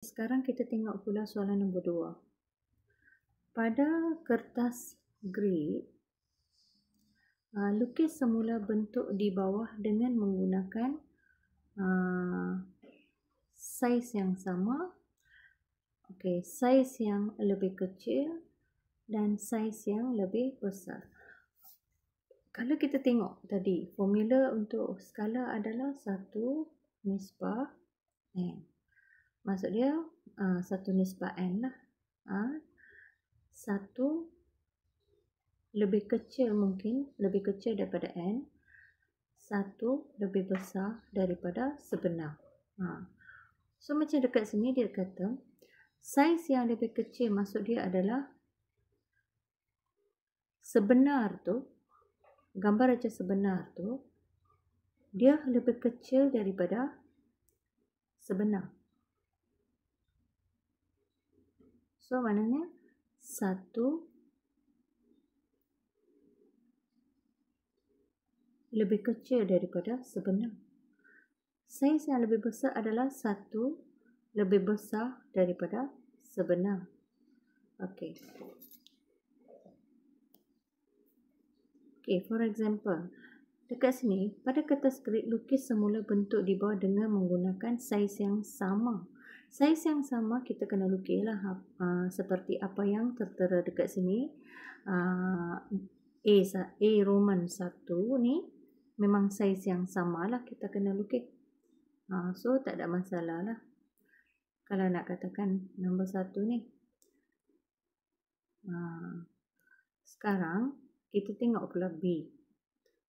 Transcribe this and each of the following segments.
Sekarang kita tengok pula soalan nombor 2. Pada kertas grid, lukis semula bentuk di bawah dengan menggunakan saiz yang sama. Okey, saiz yang lebih kecil dan saiz yang lebih besar. Kalau kita tengok tadi, formula untuk skala adalah 1/n. Maksud dia 1/n lah. 1 lebih kecil mungkin, lebih kecil daripada n. 1 lebih besar daripada sebenar. So macam dekat sini dia kata, saiz yang lebih kecil maksud dia adalah sebenar tu, gambar raja sebenar tu, dia lebih kecil daripada sebenar. So maknanya 1 lebih kecil daripada sebenar. Saiz yang lebih besar adalah 1 lebih besar daripada sebenar. Okey. Okay, for example, dekat sini, pada kertas grid, lukis semula bentuk di bawah dengan menggunakan saiz yang sama. Saiz yang sama kita kena lukislah seperti apa yang tertera dekat sini. A Roman 1 ni memang saiz yang sama lah kita kena lukis. So tak ada masalah lah kalau nak katakan nombor 1 ni. Sekarang kita tengok pula B.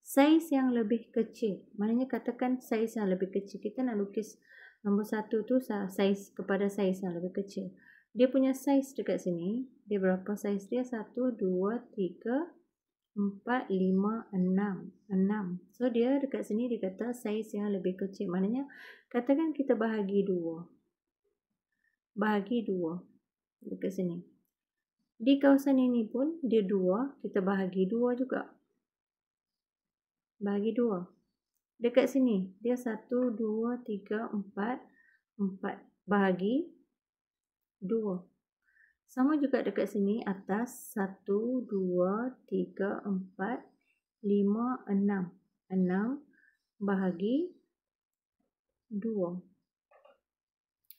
Saiz yang lebih kecil. Maknanya katakan saiz yang lebih kecil. Kita nak lukis nombor 1 tu saiz kepada saiz yang lebih kecil. Dia punya saiz dekat sini. Dia berapa saiz dia? 1, 2, 3, 4, 5, 6. 6. So dia dekat sini dia kata saiz yang lebih kecil. Maknanya katakan kita bahagi 2. Bahagi 2. Dekat sini. Di kawasan ini pun dia 2. Kita bahagi 2 juga. Bahagi 2. Dekat sini, dia 1, 2, 3, 4. 4 bahagi 2. Sama juga dekat sini, atas 1, 2, 3, 4, 5, 6. 6 bahagi 2.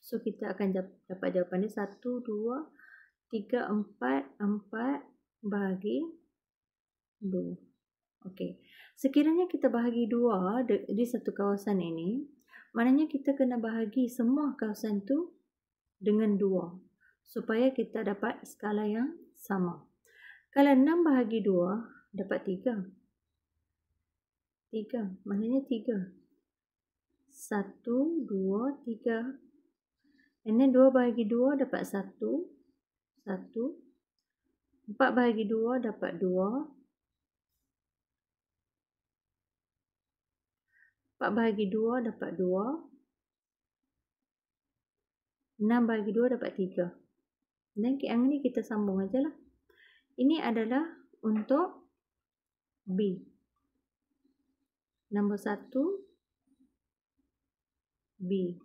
So, kita akan dapat jawapan dia 1, 2, 3, 4, 4 bahagi 2. Okey. Sekiranya kita bahagi 2 di satu kawasan ini, maknanya kita kena bahagi semua kawasan tu dengan 2 supaya kita dapat skala yang sama. Kalau 6 bahagi 2 dapat 3. 3, maknanya 3. 1, 2, 3. And then 2 bahagi 2 dapat 1. 1. 4 bahagi 2 dapat 2. 4 bahagi 2 dapat 2. 6 bahagi 2 dapat 3. Dan yang ni kita sambung aja lah. Ini adalah untuk B. Nombor 1 B.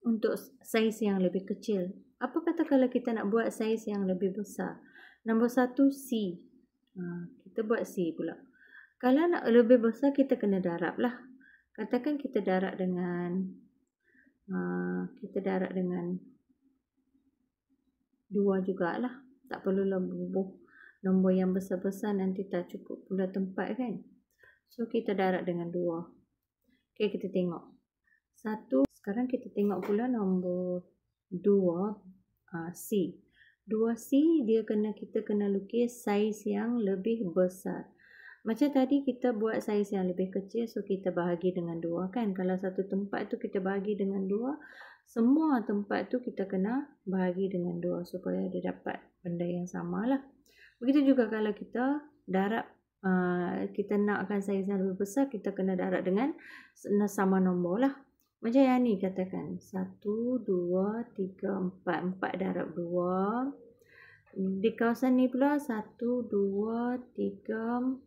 Untuk saiz yang lebih kecil. Apa kata kalau kita nak buat saiz yang lebih besar? Nombor 1 C. Kita buat C pula. Kalau nak lebih besar, kita kena darab lah. Katakan kita darab dengan 2 jugalah. Tak perlulah bubuh nombor yang besar-besar, nanti tak cukup pula tempat kan. So, kita darab dengan 2. Okay, kita tengok. 1. Sekarang kita tengok pula nombor 2 C. 2C kita kena lukis saiz yang lebih besar. Macam tadi kita buat saiz yang lebih kecil, so kita bahagi dengan 2 kan. Kalau satu tempat tu kita bahagi dengan 2, semua tempat tu kita kena bahagi dengan 2 supaya dia dapat benda yang sama lah. Begitu juga kalau kita darab, kita nakkan saiz yang lebih besar, kita kena darab dengan sama nombor lah. Macam yang ni katakan 1, 2, 3, 4. 4 darab 2. Di kawasan ni pula 1, 2, 3,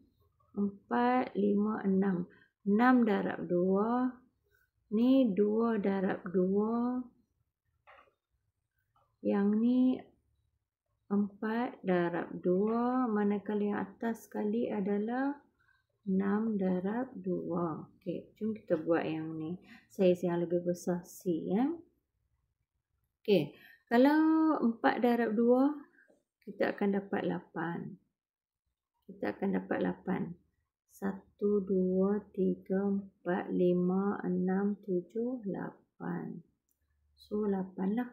4, 5, 6. 6 darab 2. Ni 2 darab 2. Yang ni 4 darab 2. Manakala yang atas sekali adalah 6 darab 2. Okey, jom kita buat yang ni. Saiz yang lebih besar C ya. Okey, kalau 4 darab 2 kita akan dapat 8. Kita akan dapat 8. 1, 2, 3, 4, 5, 6, 7, 8. So 8 lah.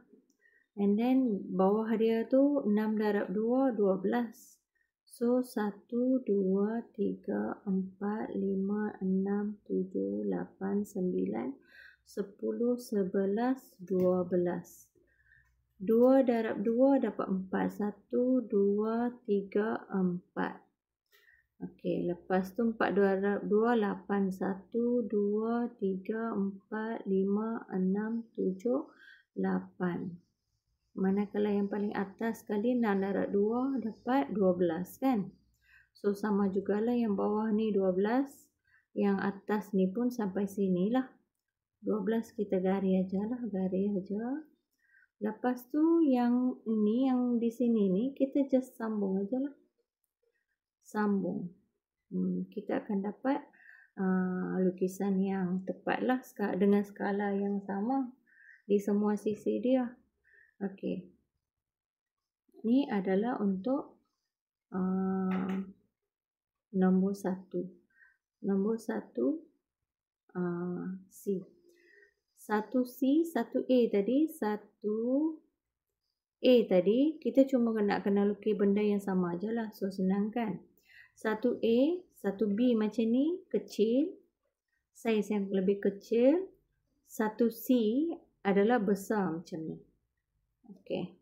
And then bawah dia tu 6 darab 2, 12. So 1, 2, 3, 4, 5, 6, 7, 8, 9, 10, 11, 12. 2 darab 2 dapat 4. 1, 2, 3, 4. Okey, lepas tu 4 darab 2, 8. 1, 2, 3, 4, 5, 6, 7, 8. Manakala yang paling atas sekali 6 darab 2 dapat 12 kan. So sama jugalah yang bawah ni 12. Yang atas ni pun sampai sini lah. 12 kita garis aja lah. Garis aja. Lepas tu yang ini, yang di sini ni kita just sambung aja lah. Sambung. Kita akan dapat lukisan yang tepat lah dengan skala yang sama di semua sisi dia. Okey. Ni adalah untuk nombor 1. Nombor 1 C. 1C, 1A tadi, 1A tadi kita cuma nak kena lukis benda yang sama aja lah. So senang kan. 1A, 1B macam ni kecil, saiz yang lebih kecil. 1C adalah besar macam ni. Okey.